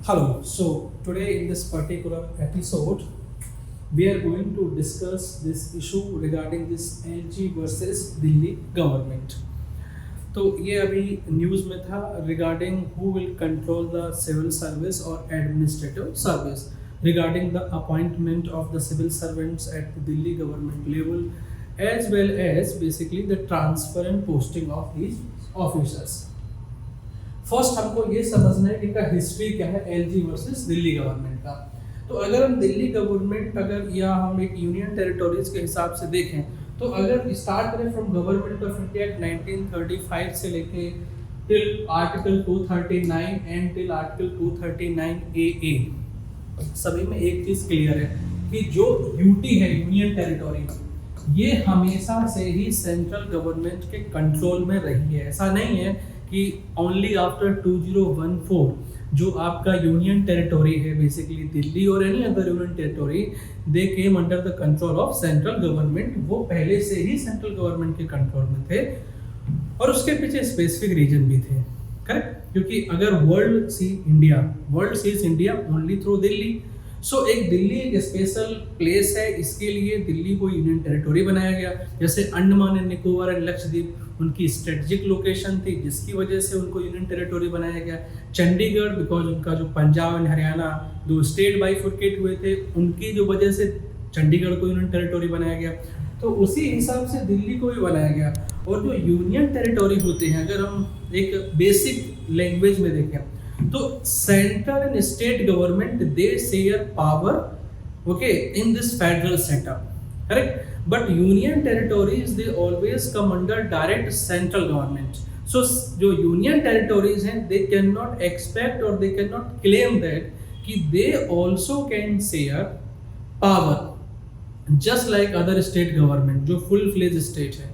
Hello, so today in this particular episode, we are going to discuss this issue regarding this LG versus Delhi government. तो ये अभी news में था regarding who will control the civil service और administrative service regarding the appointment of the civil servants at the Delhi government level as well as basically the transfer and posting of these officers. First हमको ये समझना है कि का history क्या है LG versus Delhi government का। तो अगर हम दिल्ली गवर्नमेंट अगर या हम एक यूनियन टेरिटोरीज के हिसाब से देखें तो अगर स्टार्ट करें फ्रॉम गवर्नमेंट ऑफ इंडिया 1935 से लेके till article 239 and till article 239 AA, सभी में एक चीज क्लियर है कि जो यूटी है यूनियन टेरिटोरी ये हमेशा से ही सेंट्रल गवर्नमेंट के कंट्रोल में रही है। ऐसा नहीं है कि ओनली आफ्टर 2014 जो आपका यूनियन टेरिटोरी है बेसिकली दिल्ली और any other union territory they came under the control of central government, वो पहले से ही सेंट्रल गवर्नमेंट के कंट्रोल में थे और उसके पीछे स्पेसिफिक रीजन भी थे, करेक्ट? क्योंकि अगर world sees India only through Delhi, so एक दिल्ली एक स्पेशल प्लेस है, इसके लिए दिल्ली को यूनियन टेरिटोरी बनाया गया। जैसे अंडमान एंड निकोबार एंड लक्षद्वीप उनकी स्ट्रेटेजिक लोकेशन थी जिसकी वजह से उनको यूनियन टेरिटोरी बनाया गया। चंडीगढ़ बिकॉज उनका जो पंजाब एंड हरियाणा दो स्टेट बाइफurcate हुए थे उनकी जो वजह से चंडीगढ़ को यूनियन टेरिटोरी बनाया गया, तो उसी हिसाब से दिल्ली को भी बनाया गया। और जो यूनियन टेरिटोरी होते हैं अगर हम एक बेसिक लैंग्वेज में देखें तो central and state government they share power okay in this federal setup, correct? But union territories they always come under direct central government. So जो यूनियन टेरिटोरीज हैं दे कैन नॉट एक्सपेक्ट और they can not claim that कि they also can share power just like other state government जो full fledge state है,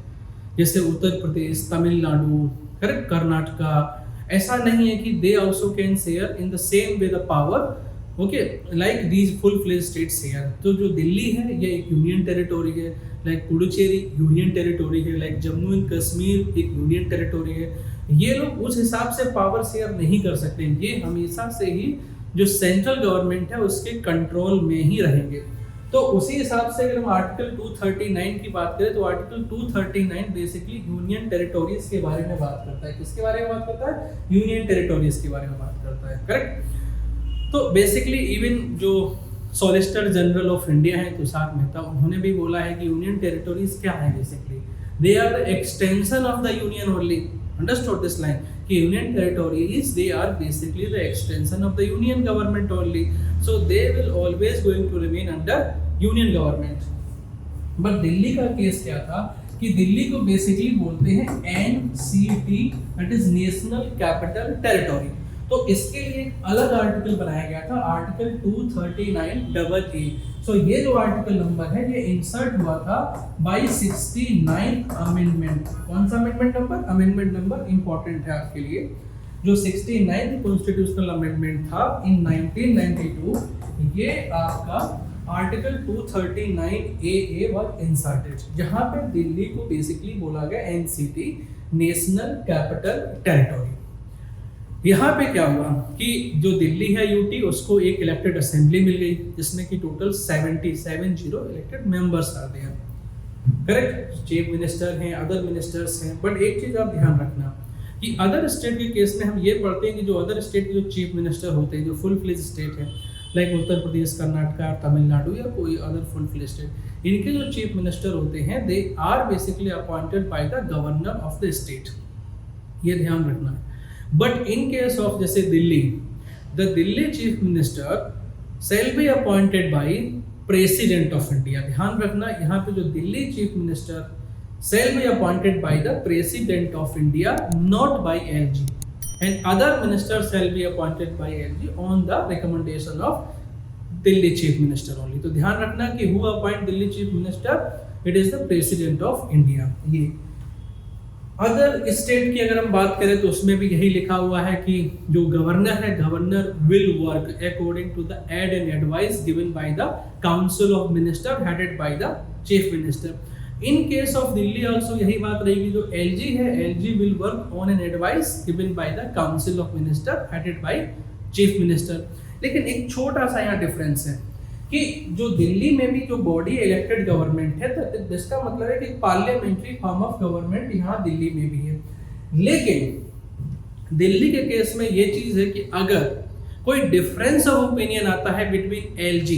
जैसे Uttar Pradesh, Tamil Nadu, correct, Karnataka. ऐसा नहीं है कि they also can share in the same way the power okay like these full fledge states share. तो जो दिल्ली है ये एक यूनियन टेरिटोरी है, लाइक पुडुचेरी यूनियन टेरिटोरी है, लाइक जम्मू एंड कश्मीर एक यूनियन टेरिटोरी है। ये लोग उस हिसाब से पावर शेयर नहीं कर सकते, ये हमेशा से ही जो सेंट्रल गवर्नमेंट है उसके कंट्रोल में ही रहेंगे। तो उसी हिसाब से अगर हम आर्टिकल 239 की बात करें तो आर्टिकल 239 बेसिकली यूनियन टेरिटोरीज के बारे में बात करता है। किसके बारे में बात करता है? यूनियन टेरिटोरीज के बारे में बात करता है, करेक्ट? तो बेसिकली इवन जो सॉलिसिटर जनरल ऑफ इंडिया है तुषार मेहता, उन्होंने भी बोला है कि यूनियन टेरिटोरीज क्या है, basically they are the extension of the union only. Understood this line कि union territories they are basically the extension of the union government only, so they will always going to remain under union government. But Delhi का case क्या था कि दिल्ली को basically बोलते हैं NCT, that is national capital territory. तो इसके लिए एक अलग आर्टिकल बनाया गया था, आर्टिकल 239AA। सो ये जो आर्टिकल नंबर है ये इंसर्ट हुआ था बाय 69 अमेंडमेंट। कौन सा amendment number? Amendment number important है आपके लिए। जो 69 कॉन्स्टिट्यूशनल अमेंडमेंट था इन 1992, ये आपका आर्टिकल 239AA वाज इंसर्टेड, जहां पे दिल्ली को बेसिकली बोला गया NCT, नेशनल कैपिटल टेरिटोरी। यहाँ पे क्या हुआ कि जो दिल्ली है यूटी उसको एक इलेक्टेड असेंबली मिल गई जिसमें कि टोटल 70 इलेक्टेड मेंबर्स आते हैं, करेक्ट? चीफ मिनिस्टर हैं, अदर मिनिस्टर्स हैं। बट एक चीज आप ध्यान रखना कि अदर स्टेट के केस में हम ये पढ़ते हैं कि जो अदर स्टेट के जो चीफ मिनिस्टर होते हैं जो फुल फ्लेज स्टेट है लाइक उत्तर प्रदेश, कर्नाटका, तमिलनाडु या कोई अदर फुल फ्लेज स्टेट, इनके जो चीफ मिनिस्टर होते हैं they are basically appointed by the governor of the state, ये ध्यान रखना है। बट इन केस ऑफ जैसे Delhi, the Delhi chief minister shall be appointed by president of India. ध्यान रखना यहाँ पे जो Delhi chief minister shall be appointed by the president of India, not by LG, and other minister shall be appointed by LG on the recommendation of Delhi chief minister only. तो ध्यान रखना कि who appoint Delhi chief minister, it is the president of India. ये other state की अगर हम बात करें तो उसमें भी यही लिखा हुआ है कि जो गवर्नर है, governor will work according to the aid and advice given by the council of minister headed by the chief minister. In case of Delhi also यही बात रहेगी, जो LG है, LG will work on an advice given by the council of minister headed by chief minister. लेकिन एक छोटा सा यहाँ डिफरेंस है कि जो दिल्ली में भी जो बॉडी इलेक्टेड गवर्नमेंट है, तो जिसका मतलब है कि पार्लियामेंट्री फॉर्म ऑफ गवर्नमेंट यहाँ दिल्ली में भी है। लेकिन दिल्ली के केस में ये चीज है कि अगर कोई डिफरेंस ऑफ ओपिनियन आता है between LG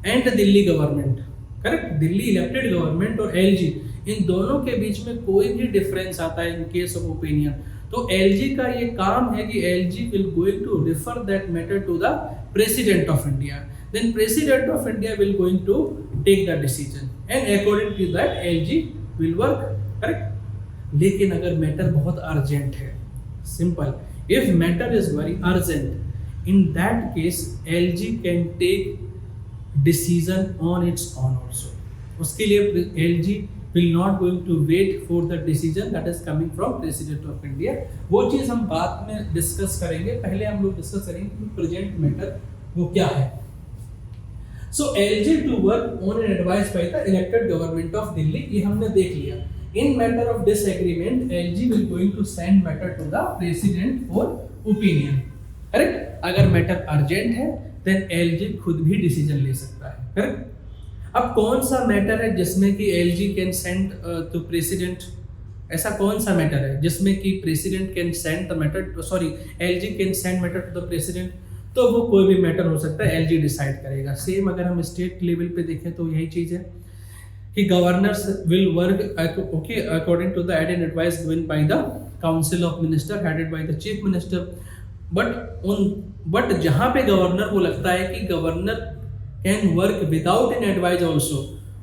and Delhi government, correct, Delhi elected government और एलजी, इन दोनों के बीच में कोई भी डिफरेंस आता है इन केस ऑफ ओपिनियन, तो एलजी का ये काम है कि LG will going to refer that matter to the president of India, then president of India will going to take the decision and according to that LG will work, correct. लेकिन अगर matter बहुत urgent है, simple, if matter is very urgent, in that case LG can take decision on its own also. उसके लिए LG will not going to wait for the decision that is coming from President of India. वो चीज़ हम बाद में discuss करेंगे, पहले हम लोग डिस्कस करेंगे कि प्रेजेंट मैटर वो क्या है। So LG to work on an advice by the elected government of Delhi, ये हमने देख लिया। In matter of disagreement, LG will going to send matter to the president for opinion, correct. अगर matter urgent है then LG खुद भी decision ले सकता है, करेक्ट। अब कौन सा मैटर है जिसमें कि LG can send to president, ऐसा कौन सा मैटर है जिसमें कि president can send the matter, sorry LG can send matter to the president, तो वो कोई भी मैटर हो सकता है, एलजी डिसाइड करेगा। सेम अगर हम स्टेट लेवल पे देखें तो यही चीज है कि governors will work okay according to the advice given by the council of minister headed by the chief minister, but जहां पे गवर्नर को लगता है कि governor can work without an advice also,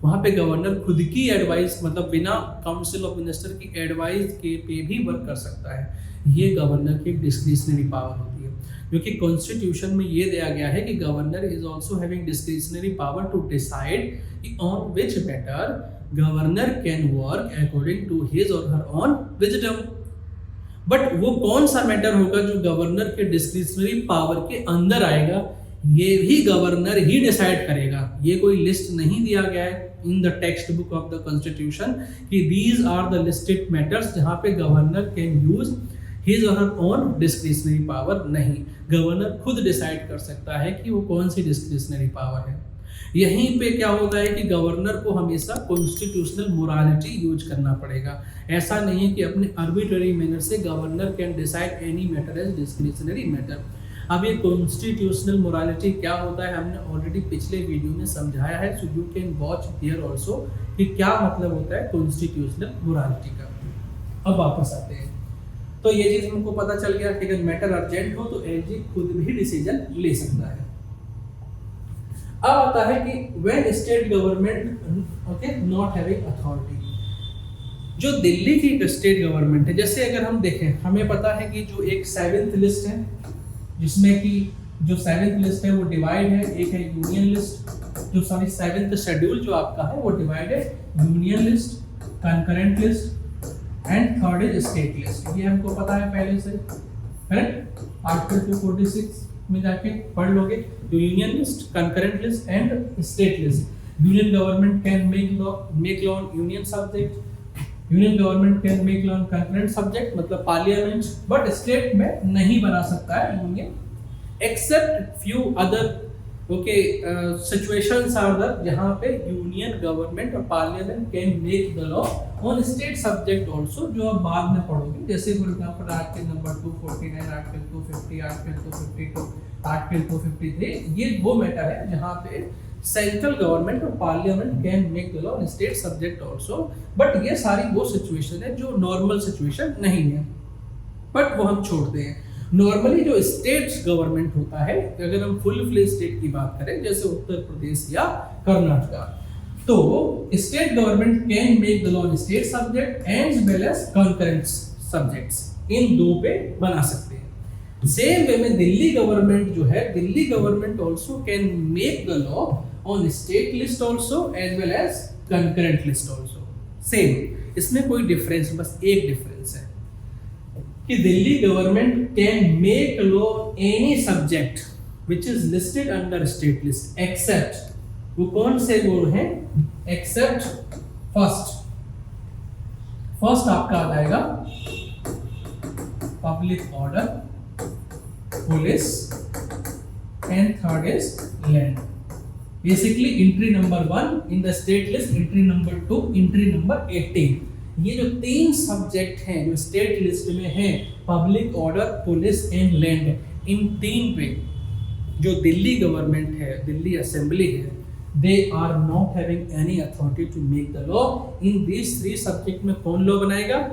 वहां पे गवर्नर खुद की एडवाइस, मतलब बिना काउंसिल ऑफ मिनिस्टर की एडवाइस के पे भी वर्क कर सकता है। ये गवर्नर की डिस्क्रिशनरी पावर होती है, क्योंकि कॉन्स्टिट्यूशन में ये दिया गया है कि governor is also having discretionary power to decide on which matter governor can work according to his or her on wisdom. But वो कौन सा मैटर होगा जो गवर्नर के डिस्क्रिशनरी पावर के अंदर आएगा, ये भी गवर्नर ही डिसाइड करेगा। ये कोई लिस्ट नहीं दिया गया है in the text book of the constitution कि these are the listed matters जहां पे governor can use his or her own discretionary power. नहीं, गवर्नर खुद डिसाइड कर सकता है कि वो कौन सी डिस्क्रिशनरी पावर है। यहीं पे क्या होता है कि गवर्नर को हमेशा कॉन्स्टिट्यूशनल मोरालिटी यूज करना पड़ेगा। ऐसा नहीं है कि अपने आर्बिट्ररी मैनर से governor can decide any matter as discretionary matter. अब ये कॉन्स्टिट्यूशनल मोरालिटी क्या होता है हमने ऑलरेडी पिछले वीडियो में समझाया है, so you can watch here also कि क्या मतलब होता है कॉन्स्टिट्यूशनल मोरालिटी का। अब वापस आते हैं, तो ये चीज हमको पता चल गया कि अगर मैटर अर्जेंट हो तो एलजी खुद भी डिसीजन ले सकता है। अब आता है कि when state government okay not having authority, जो दिल्ली की स्टेट गवर्नमेंट है, जैसे अगर हम देखें, हमें पता है कि जो एक 7th लिस्ट है, जिसमें कि जो 7th लिस्ट है वो डिवाइड है, एक है यूनियन लिस्ट, जो सॉरी 7th शेड्यूल जो आपका है वो डिवाइड है union list, concurrent list and third is state list. ये हमको पता है पहले से, करेक्ट। आर्टिकल 246 में जाके पढ़ लोगे, जो union list, concurrent list and state list. Union government can make law on union subject, union government can make law on concurrent subject, मतलब पार्लियामेंट, बट स्टेट में नहीं बना सकता है union, except few other okay situations are there जहां पे union government और parliament can make the law on state subject also, जो आप बाद में पढ़ोगे। जैसे for example article number 249, article 250, article 252, article 253, ये वो मैटर है जहां पे सेंट्रल गवर्नमेंट और parliament can make the law on state subject also. But ये सारी वो सिचुएशन है जो नॉर्मल सिचुएशन नहीं है, बट वो हम छोड़ते हैं। नॉर्मली जो स्टेट गवर्नमेंट होता है, अगर हम फुल फ्लेज स्टेट की बात करें जैसे उत्तर प्रदेश या कर्नाटका, तो state government can make the law on state subject as well as concurrent subjects, इन दो पे बना सकते हैं। सेम वे में दिल्ली गवर्नमेंट जो है, Delhi government also can make the law on state list also as well as concurrent list also. Same, इसमें कोई डिफरेंस, बस एक डिफरेंस है कि Delhi government can make law any subject which is listed under state list, except, वो कौन से rule हैं, एक्सेप्ट फर्स्ट आपका आ जाएगा public order, police and third is land. Basically entry number 1 in the state list, entry number 2, entry number 18. ये जो 3 subject हैं जो स्टेट लिस्ट में हैं, public order, police and land, इन 3 पे जो दिल्ली गवर्नमेंट है, दिल्ली असेंबली है, they are not having any authority to make the law. In these 3 subject में कौन लॉ बनाएगा?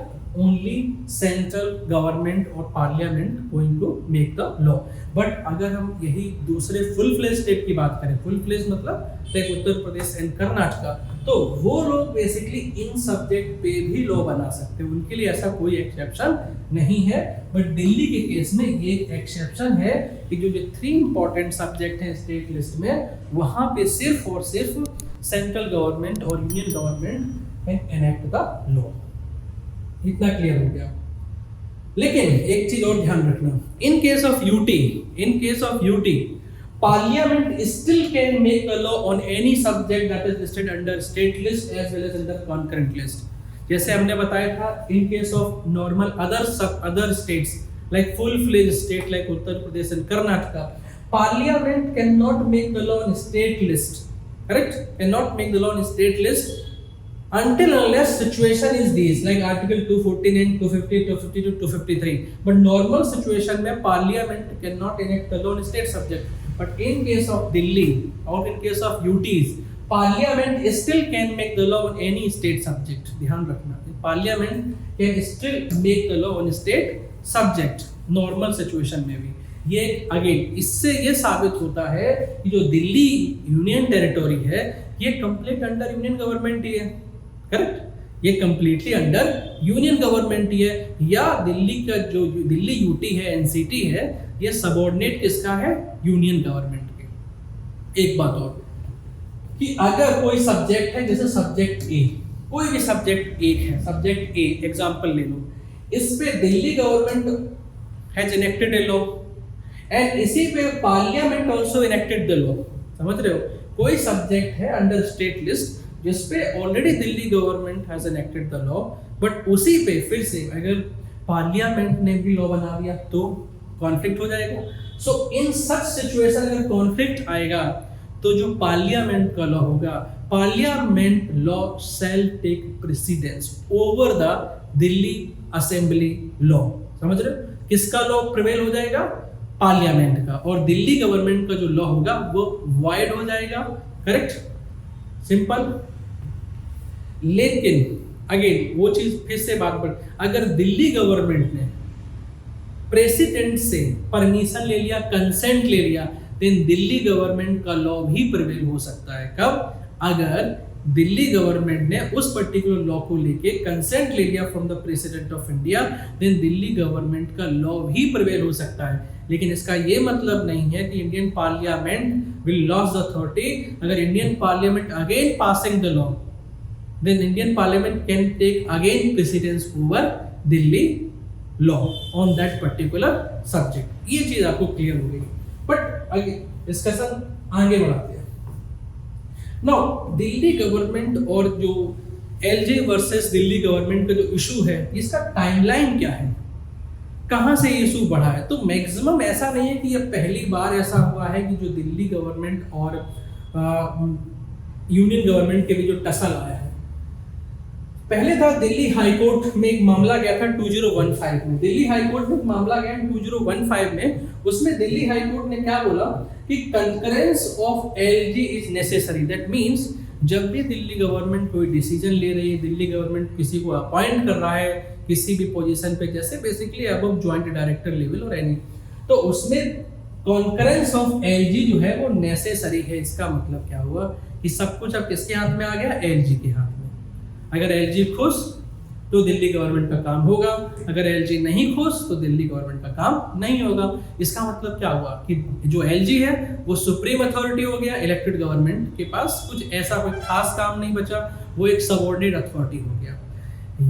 Only central government और parliament going to make the law. But अगर हम यही दूसरे फुल फ्लेज स्टेट की बात करें, फुल फ्लेज मतलब लाइक उत्तर प्रदेश एंड कर्नाटका, तो वो लोग बेसिकली इन सब्जेक्ट पे भी लॉ बना सकते हैं, उनके लिए ऐसा कोई एक्सेप्शन नहीं है. बट दिल्ली के केस में ये एक्सेप्शन है कि जो 3 इंपॉर्टेंट सब्जेक्ट हैं स्टेट लिस्ट में, वहाँ पे सिर्फ और सिर्फ सेंट्रल गवर्नमेंट और union government can enact the law. इतना क्लियर हो गया. लेकिन एक चीज और ध्यान रखना, in case of UT parliament still can make the law on any subject that is listed under state list as well as under concurrent list. जैसे हमने बताया था, in case of normal other states like full fledge state like Uttar Pradesh and Karnataka, parliament can not make the law on state list, correct, can not make the law on state list until unless situation is these like article 214 and 250 252 253. But normal situation में parliament cannot enact the law on state subject. But in case of Delhi or in case of UTs, parliament still can make the law on any state subject. ध्यान रखना, parliament can still make the law on state subject normal situation में भी. ये again इससे ये साबित होता है कि जो दिल्ली यूनियन टेरिटोरी है, ये कंप्लीट अंडर यूनियन गवर्नमेंट ही है, करेक्ट, ये कंप्लीटली अंडर यूनियन गवर्नमेंट ही है. या दिल्ली का जो दिल्ली यूटी है, एनसीटी है, ये सबऑर्डिनेट किसका है? यूनियन गवर्नमेंट के. एक बात और कि अगर कोई सब्जेक्ट है, जैसे सब्जेक्ट ए, कोई भी सब्जेक्ट एक है, सब्जेक्ट ए एग्जांपल ले लो, इस पे Delhi government has enacted a law and इसी पे parliament also enacted the law. समझ रहे हो? कोई सब्जेक्ट है अंडर स्टेट लिस्ट जिसपे already Delhi government has enacted the law, but उसी पे फिर से अगर पार्लियामेंट ने भी लॉ बना दिया तो कॉन्फ्लिक्ट हो जाएगा. सो इन सच सिचुएशन अगर कॉन्फ्लिक्ट आएगा तो जो पार्लियामेंट का लॉ होगा, parliament law shall take precedence over the Delhi assembly law. समझ रहे हो? किसका लॉ प्रिवेल हो जाएगा? पार्लियामेंट का. और दिल्ली गवर्नमेंट का जो लॉ होगा वो वॉइड हो जाएगा. Correct, simple. लेकिन अगेन वो चीज फिर से बात पर, अगर दिल्ली गवर्नमेंट ने प्रेसिडेंट से परमिशन ले लिया, कंसेंट ले लिया, देन दिल्ली गवर्नमेंट का लॉ भी प्रिवेल हो सकता है. कब? अगर दिल्ली गवर्नमेंट ने उस पर्टिकुलर लॉ को लेके कंसेंट ले लिया from the president of India, then Delhi government का लॉ भी प्रिवेल हो सकता है. लेकिन इसका ये मतलब नहीं है कि Indian parliament will loss the authority. अगर Indian parliament again passing the law, then Indian parliament can take again precedence over Delhi law on that particular subject. ये चीज आपको क्लियर हो गई. बट अगेन डिस्कशन आगे बढ़ाते हैं. नाउ दिल्ली गवर्नमेंट और जो एलजे वर्सेस दिल्ली गवर्नमेंट का जो इशू है, इसका टाइमलाइन क्या है, कहां से इशू बढ़ा है? तो मैक्सिमम ऐसा नहीं है कि ये पहली बार ऐसा हुआ है कि जो दिल्ली गवर्नमेंट और यूनियन गवर्नमेंट के भी जो टसल आया है. पहले था दिल्ली हाई कोर्ट में एक मामला गया था 2015 में. दिल्ली हाई कोर्ट में एक मामला गया 2015 में. उसमें दिल्ली हाई कोर्ट ने क्या बोला कि concurrence of LG is necessary. That means जब भी दिल्ली गवर्नमेंट कोई डिसीजन ले रही है, दिल्ली गवर्नमेंट किसी को अपॉइंट कर रहा है किसी भी पोजीशन पे, जैसे basically above joint director level और एनी, तो उसमें कॉन्करेंस ऑफ एलजी जो है वो नेसेसरी है. इसका मतलब क्या हुआ कि सब कुछ अब किसके हाथ में आ गया? एलजी के हाथ में. अगर एलजी खुश तो दिल्ली गवर्नमेंट का काम होगा, अगर एलजी नहीं खुश तो दिल्ली गवर्नमेंट का काम नहीं होगा. इसका मतलब क्या हुआ कि जो एलजी है वो सुप्रीम अथॉरिटी हो गया, इलेक्टेड गवर्नमेंट के पास कुछ ऐसा कोई खास काम नहीं बचा, वो एक सबऑर्डिनेट अथॉरिटी हो गया.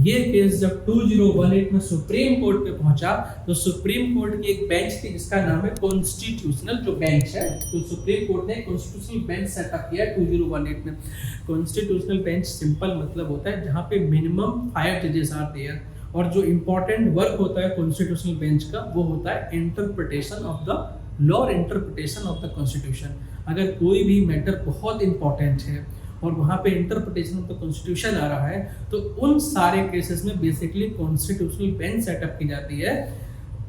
ये केस जब 2018 में सुप्रीम कोर्ट पे पहुंचा तो सुप्रीम कोर्ट की एक बेंच थी जिसका नाम है कॉन्स्टिट्यूशनल जो बेंच है. तो सुप्रीम कोर्ट ने कॉन्स्टिट्यूशनल बेंच सेटअप किया 2018 में. कॉन्स्टिट्यूशनल बेंच सिंपल मतलब होता है जहाँ पे मिनिमम 5 जजेस आर देयर, और जो इम्पोर्टेंट वर्क होता है कॉन्स्टिट्यूशनल बेंच का वो होता है इंटरप्रिटेशन ऑफ द लॉ और इंटरप्रिटेशन ऑफ द कॉन्स्टिट्यूशन। अगर कोई भी मैटर बहुत इंपॉर्टेंट है और वहाँ पे इंटरप्रिटेशन ऑफ द कॉन्स्टिट्यूशन आ रहा है तो उन सारे केसेस में बेसिकली कॉन्स्टिट्यूशनल बेंच सेटअप की जाती है।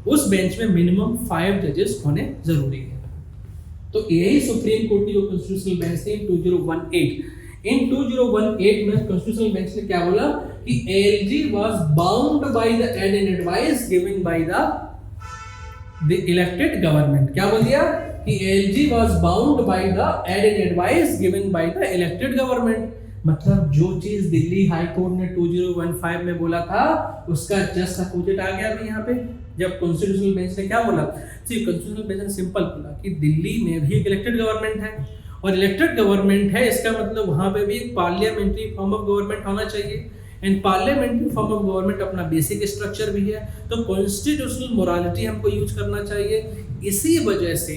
उस बेंच में मिनिमम 5 जजेस होने जरूरी है। तो यही सुप्रीम कोर्ट की जो कॉन्स्टिट्यूशनल बेंच थी इन 2018 में कॉन्स्टिट्यूशनल बेंच ने क्या बोला कि LG was bound by the aid and advice given by the elected government. क्या बोल दिया कि LG was bound by the aid and advice given by the elected government. मतलब जो चीज दिल्ली हाई कोर्ट ने 2015 में बोला था उसका जस्ट अपोजिट आ गया अभी यहाँ पे। जब कॉन्स्टिट्यूशनल बेंच ने क्या बोला, कॉन्स्टिट्यूशनल बेंच ने सिंपल बोला कि दिल्ली में भी एक इलेक्टेड गवर्नमेंट है और इलेक्टेड गवर्नमेंट है इसका मतलब वहां पे भी एक पार्लियामेंट्री फॉर्म ऑफ गवर्नमेंट होना चाहिए and parliamentary form of government अपना बेसिक स्ट्रक्चर भी है। तो कॉन्स्टिट्यूशनल मोरालिटी हमको यूज करना चाहिए। इसी वजह से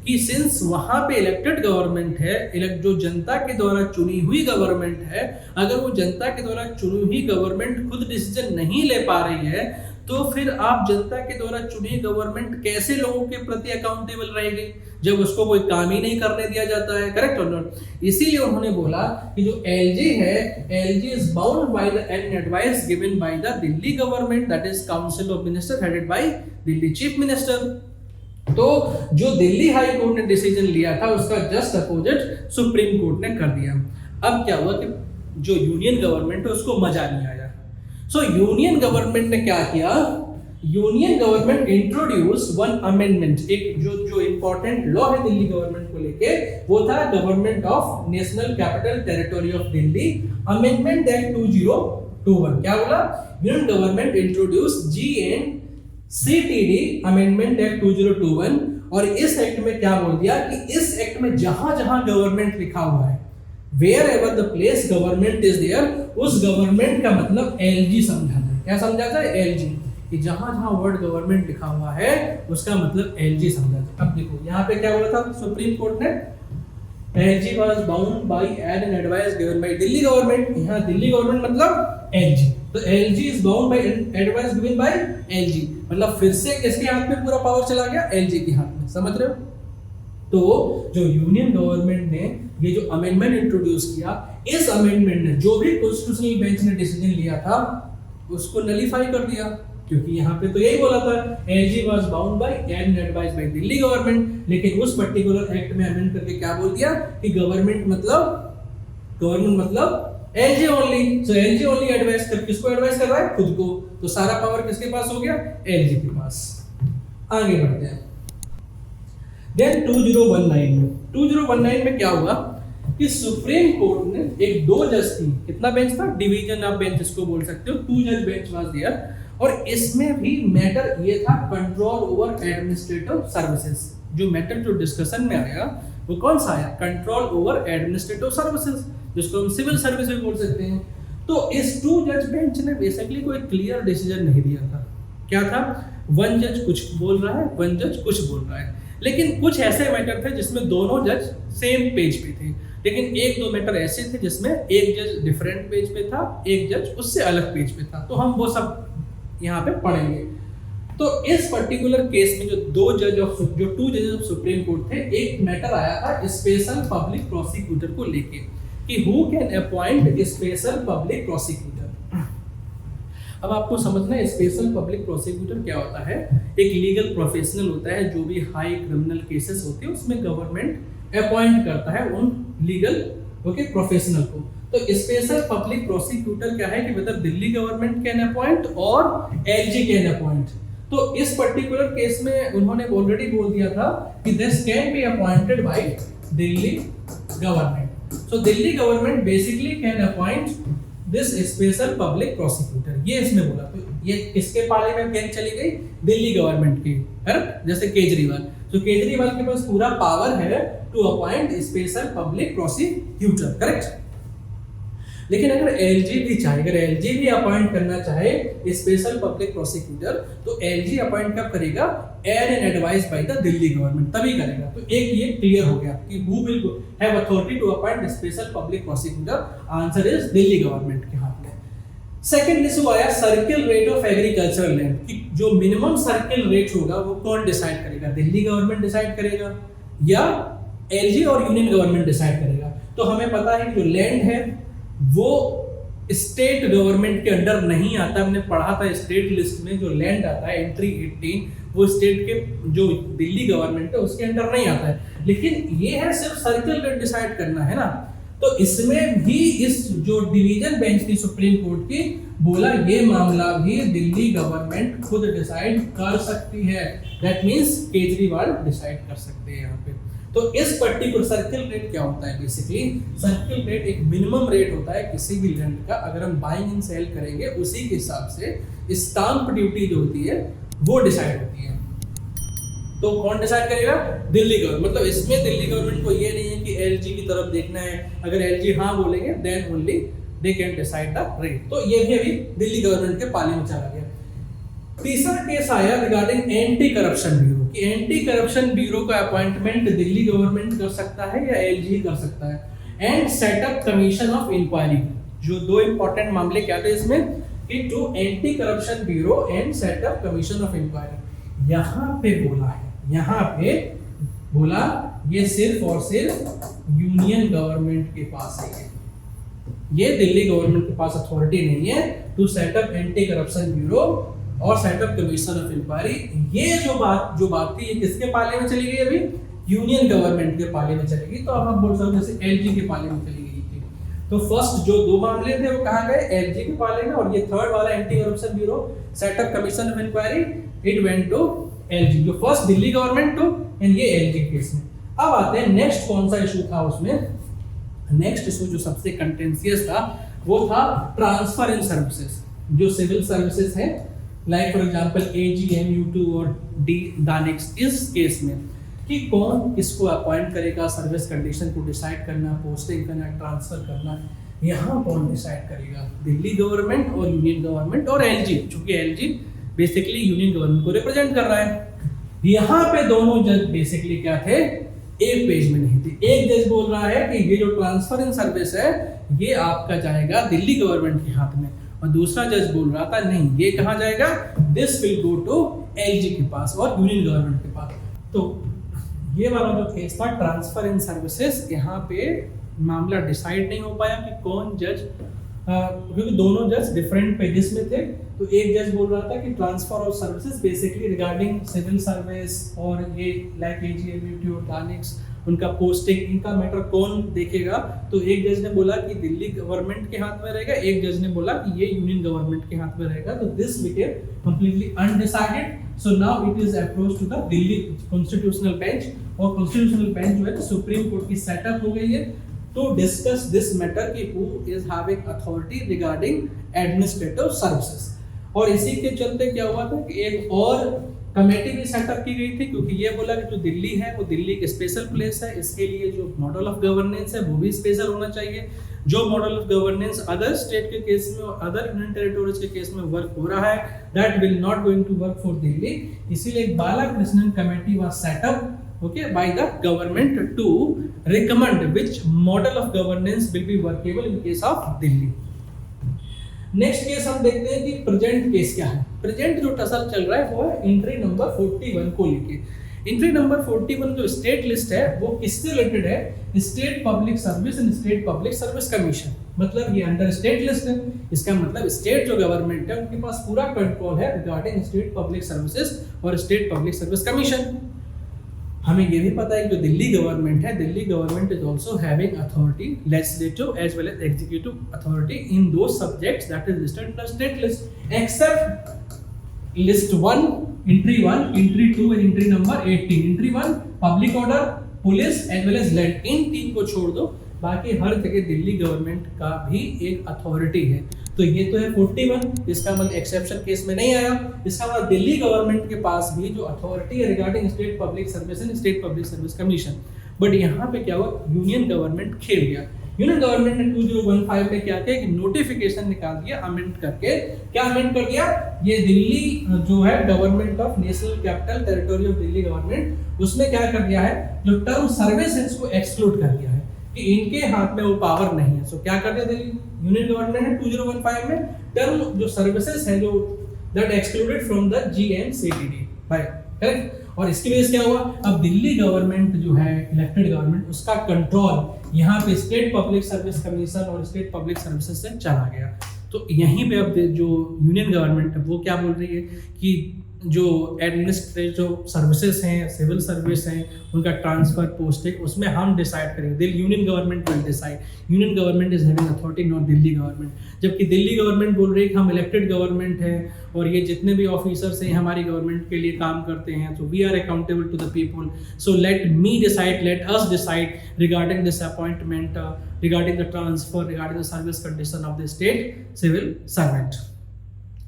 कि सिंस वहां पे इलेक्टेड गवर्नमेंट है, जो जनता के द्वारा चुनी हुई गवर्नमेंट है, अगर वो जनता के द्वारा चुनी हुई गवर्नमेंट खुद डिसीजन नहीं ले पा रही है तो फिर आप जनता के द्वारा चुनी गवर्नमेंट कैसे लोगों के प्रति अकाउंटेबल रहेगी जब उसको कोई काम ही नहीं करने दिया जाता है, करेक्ट और नॉट। इसीलिए उन्होंने बोला कि जो एलजी है, LG is bound by the advice given by the Delhi government, that is council of minister headed bye Delhi chief minister. तो जो दिल्ली हाई कोर्ट ने डिसीजन लिया था उसका जस्ट अपोजिट सुप्रीम कोर्ट ने कर दिया। अब क्या हुआ कि जो यूनियन गवर्नमेंट है उसको मजा नहीं आया। सो यूनियन गवर्नमेंट ने क्या किया, union government introduce one amendment, एक जो इंपॉर्टेंट लॉ है दिल्ली गवर्नमेंट को लेके, वो था government of national capital territory of Delhi amendment act 2021। क्या बोला, union government introduce GNCTD amendment act 2021। और इस एक्ट में क्या बोल दिया कि इस एक्ट में जहां जहां गवर्नमेंट लिखा हुआ है, wherever the place government is there, उस गवर्नमेंट का मतलब एलजी समझाना है। क्या समझा था, एलजी, कि जहां जहां वर्ड गवर्नमेंट लिखा हुआ है उसका मतलब एलजी समझा था। अब देखो यहाँ पे क्या बोला था सुप्रीम कोर्ट ने, LG was bound bye add and advice given bye Delhi government. यहाँ दिल्ली गवर्नमेंट मतलब एलजी, तो LG is bound by advice given bye LG, मतलब फिर से किसके हाथ में पूरा पावर चला गया, एलजी के हाथ में, समझ रहे हो। तो जो यूनियन गवर्नमेंट ने ये जो अमेंडमेंट इंट्रोड्यूस किया, इस अमेंडमेंट ने जो भी कॉन्स्टिट्यूशनल बेंच ने डिसीजन लिया था उसको नलीफाई कर दिया, क्योंकि यहाँ पे तो यही बोला था LG was bound by and advice by Delhi government, लेकिन उस पर्टिकुलर एक्ट में अमेंड करके क्या बोल दिया कि गवर्नमेंट मतलब एलजी ओनली। सो एलजी ओनली एडवाइस कर, किसको एडवाइस कर रहा है, खुद को। तो सारा पावर किसके पास हो गया, एलजी के पास। आगे बढ़ते हैं। देन 2019 में क्या हुआ कि सुप्रीम कोर्ट ने एक 2 जज थी, कितना बेंच था, डिवीजन ऑफ बेंच इसको बोल सकते हो, 2 जज बेंच वाज देयर। और इसमें भी मैटर ये था कंट्रोल ओवर एडमिनिस्ट्रेटिव सर्विसेज। जो मैटर जो डिस्कशन में आया वो कौन सा आया, कंट्रोल ओवर एडमिनिस्ट्रेटिव सर्विसेज, जिसको हम सिविल सर्विस भी बोल सकते हैं। तो इस 2 जज बेंच ने बेसिकली कोई क्लियर डिसीजन नहीं दिया था। क्या था, 1 जज कुछ बोल रहा है, 1 जज कुछ बोल रहा है, लेकिन कुछ ऐसे मैटर थे जिसमें दोनों जज सेम पेज पे थे, लेकिन 1-2 मैटर ऐसे थे जिसमें एक जज डिफरेंट पेज पे था, एक जज उससे अलग पेज पे था। तो हम वो सब यहाँ पे पढ़ेंगे। तो इस पर्टिकुलर केस में जो 2 जज ऑफ सुप्रीम कोर्ट थे, एक मैटर आया था स्पेशल पब्लिक प्रोसिक्यूटर को लेके कि who can appoint special public prosecutor. अब आपको समझना है स्पेशल पब्लिक प्रोसिक्यूटर क्या होता है। एक लीगल प्रोफेशनल होता है, जो भी हाई क्रिमिनल केसेस होते हैं उसमें गवर्नमेंट अपॉइंट करता है उन लीगल प्रोफेशनल को। तो स्पेशल पब्लिक प्रोसिक्यूटर क्या है कि मतलब दिल्ली गवर्नमेंट कैन अपॉइंट और एलजी कैन अपॉइंट। तो इस पर्टिकुलर केस में उन्होंने ऑलरेडी बोल दिया था कि this can be appointed by Delhi government. So Delhi government basically can appoint this special public prosecutor, ये इसमें बोला। तो ये किसके पाले में पेन चली गई, दिल्ली गवर्नमेंट की, करेक्ट। जैसे केजरीवाल, तो केजरीवाल के पास पूरा पावर है to appoint special public prosecutor, correct. लेकिन अगर एलजी भी चाहे, अगर एलजी भी अपॉइंट करना चाहे स्पेशल पब्लिक प्रोसिक्यूटर, तो एलजी अपॉइंट कब करेगा, aid and advice by the Delhi government, तभी करेगा। तो एक ये क्लियर हो गया कि who will have authority to appoint special public prosecutor, answer is Delhi government के हाथ में। सेकेंड इशू आया circle rate of agricultural land, कि जो मिनिमम सर्किल रेट होगा वो कौन डिसाइड करेगा, दिल्ली गवर्नमेंट डिसाइड करेगा या एलजी और यूनियन गवर्नमेंट डिसाइड करेगा। तो हमें पता है कि जो लैंड है वो स्टेट गवर्नमेंट के अंडर नहीं आता। हमने पढ़ा था स्टेट लिस्ट में जो लैंड आता है एंट्री 18 वो स्टेट के जो दिल्ली गवर्नमेंट है उसके अंडर नहीं आता है। लेकिन ये है सिर्फ सर्किल रेट डिसाइड करना है ना, तो इसमें भी इस जो डिवीजन बेंच थी सुप्रीम कोर्ट की बोला ये मामला भी दिल्ली गवर्नमेंट खुद डिसाइड कर सकती है। दैट मींस केजरीवाल डिसाइड कर सकते हैं यहाँ पे। तो इस पर्टिकुलर सर्किल रेट क्या होता है, बेसिकली सर्किल रेट एक मिनिमम रेट होता है किसी भी लैंड का। अगर हम बाइंग एंड सेल करेंगे उसी के हिसाब से स्टाम्प ड्यूटी जो होती है वो डिसाइड होती है। तो कौन डिसाइड करेगा, दिल्ली गवर्नमेंट। मतलब इसमें दिल्ली गवर्नमेंट को ये नहीं है कि एलजी की तरफ देखना है, अगर एलजी हाँ बोलेंगे then only they can decide the rate. तो ये भी अभी दिल्ली गवर्नमेंट के पाले में चला गया। तीसरा केस आया रिगार्डिंग एंटी करप्शन ब्यूरो, कि एंटी करप्शन ब्यूरो का अपॉइंटमेंट दिल्ली गवर्नमेंट कर सकता है या एलजी कर सकता है। And set up commission of inquiry, जो दो इंपॉर्टेंट मामले क्या थे इसमें, कि to anti corruption bureau and set up commission of inquiry. यहाँ पे बोला है, यहाँ पे बोला ये सिर्फ और सिर्फ यूनियन गवर्नमेंट के पास है, ये दिल्ली गवर्नमेंट के पास अथॉरिटी नहीं है to set up anti corruption bureau और सेटअप कमीशन ऑफ इंक्वायरी। ये जो बात थी ये किसके पाले में चली गई, अभी यूनियन गवर्नमेंट के पाले में चली गई। तो अब आप बोल सकते हो जैसे एलजी के पाले में चली गई थी। तो फर्स्ट जो दो मामले थे वो कहाँ गए, एलजी के पाले में, और ये थर्ड वाला anti corruption bureau setup commission of inquiry it went to LG. जो first Delhi government two and ये एलजी केस में। अब आते हैं नेक्स्ट कौन सा इशू था उसमें। नेक्स्ट इशू जो सबसे कंटेंशियस था वो था ट्रांसफर इन सर्विसेज, जो सिविल सर्विसेज है like for example AGM, U2 और डी दानिक्स। इस केस में कि कौन किसको अपॉइंट करेगा, सर्विस कंडीशन को डिसाइड करना, पोस्टिंग करना, ट्रांसफर करना, यहाँ कौन डिसाइड करेगा, दिल्ली गवर्नमेंट और यूनियन गवर्नमेंट और एलजी, चूंकि एलजी बेसिकली यूनियन गवर्नमेंट को रिप्रेजेंट कर रहा है। यहाँ पे दोनों जज बेसिकली क्या थे, एक पेज में नहीं थे। एक जज बोल रहा है कि ये जो ट्रांसफर इन सर्विस है ये आपका जाएगा दिल्ली गवर्नमेंट के हाथ में, और दूसरा जज बोल रहा था नहीं ये कहाँ जाएगा, this will go to LG के पास और यूनियन गवर्नमेंट के पास। तो ये वाला जो केस था ट्रांसफर इन सर्विसेज, यहाँ पे मामला डिसाइड नहीं हो पाया कि कौन जज, क्योंकि दोनों जज डिफरेंट पेजेस में थे। तो एक जज बोल रहा था कि transfer of services basically regarding civil service और ये लाइक एजीएम, U2 और दानिक्स, उनका पोस्टिंग, इनका मैटर कौन देखेगा। तो एक जज ने बोला कि दिल्ली गवर्नमेंट के हाथ में रहेगा, एक जज ने बोला कि ये यूनियन गवर्नमेंट के हाथ में रहेगा। तो this became completely undecided. So now it is approach to the Delhi constitutional bench, और कॉन्स्टिट्यूशनल बेंच जो है सुप्रीम कोर्ट की सेटअप हो गई है to discuss this matter कि who is having authority regarding administrative services। और इसी के चलते क्या हुआ था कि एक और कमेटी भी सेटअप की गई थी, क्योंकि ये बोला कि जो दिल्ली है वो दिल्ली एक स्पेशल प्लेस है, इसके लिए जो मॉडल ऑफ गवर्नेंस है वो भी स्पेशल होना चाहिए। जो model of governance other state के केस में और अदर यूनियन टेरिटोरीज के केस में वर्क हो रहा है, that will not going to work for Delhi. इसीलिए एक Balakrishnan committee was set up by the government to recommend which model of governance will be workable in case of Delhi। Next case हम देखते हैं कि प्रेजेंट केस क्या है। प्रेजेंट जो tussle चल रहा है वो है एंट्री नंबर 41 को लेके। एंट्री नंबर 41 जो स्टेट लिस्ट है वो किससे रिलेटेड है, state public service and state public service commission. मतलब ये अंडर स्टेट लिस्ट है, इसका मतलब स्टेट जो गवर्नमेंट है उनके पास पूरा कंट्रोल है रिगार्डिंग स्टेट पब्लिक सर्विसेज और स्टेट पब्लिक सर्विस कमीशन। हमें ये भी पता है कि जो दिल्ली गवर्नमेंट है, Delhi government is also having authority, legislative as well as executive authority in those subjects that is listed in the state list, except list 1, entry 1, entry 2 and entry number 18। Entry 1 public order, police as well as land, इन तीन को छोड़ दो, बाकी हर जगह Delhi government का भी एक अथॉरिटी है। तो ये तो है 41, इसका मतलब एक्सेप्शन केस में नहीं आया। इसका मतलब दिल्ली गवर्नमेंट के पास भी जो अथॉरिटी है regarding state public service and state public service commission. But यहाँ पे क्या हुआ, यूनियन गवर्नमेंट खेल गया। यूनियन गवर्नमेंट ने 2015 में क्या किया कि नोटिफिकेशन निकाल दिया अमेंड करके। क्या अमेंड कर दिया, ये दिल्ली जो है government of national capital territory of Delhi government, उसमें क्या कर दिया है, जो टर्म सर्विस है इसको एक्सक्लूड कर दिया है। कि इनके हाथ में वो पावर नहीं है। सो क्या कर दिया दिल्ली यूनियन गवर्नमेंट ने 2015 में टर्म जो सर्विसेज हैं जो that excluded from the GMCTD by, correct. और इसकी वजह से क्या हुआ, अब दिल्ली गवर्नमेंट जो है इलेक्टेड गवर्नमेंट, उसका कंट्रोल यहाँ पे स्टेट पब्लिक सर्विस कमीशन और स्टेट पब्लिक सर्विसेज से चला गया। तो यहीं पे अब जो यूनियन गवर्नमेंट है वो क्या बोल रही है कि जो एडमिनिस्ट्रेटिव सर्विसेज हैं, सिविल सर्विस हैं, उनका ट्रांसफर पोस्टिंग उसमें हम डिसाइड करेंगे, Delhi union government will decide, union government is having authority not Delhi government. जबकि दिल्ली गवर्नमेंट बोल रही है कि हम इलेक्टेड गवर्नमेंट है और ये जितने भी ऑफिसर्स हैं हमारी गवर्नमेंट के लिए काम करते हैं, तो we are accountable to the people, so let me decide, let us decide regarding this appointment, regarding the transfer, regarding the service condition of the state civil servant.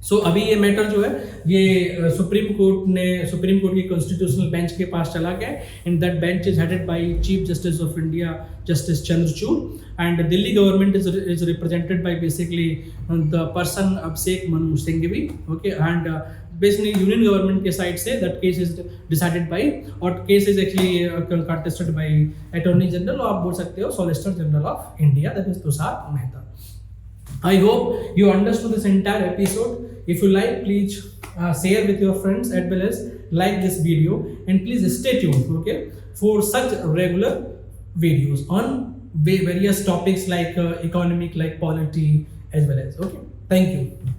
So अभी ये मैटर जो है ये सुप्रीम कोर्ट की constitutional bench के पास चला गया, and that bench is headed by chief justice of India justice Chandrachud, and Delhi government is represented by basically the person Abhishek Manu Singhvi, okay. And basically union government के साइड से that case is decided by, or case is actually contested by attorney general, और आप बोल सकते हो solicitor general of India, that is Tushar Mehta. I hope you understood this entire episode. If you like, please share with your friends as well as like this video, and please stay tuned, okay, for such regular videos on various topics like economic, like polity as well as, okay. Thank you.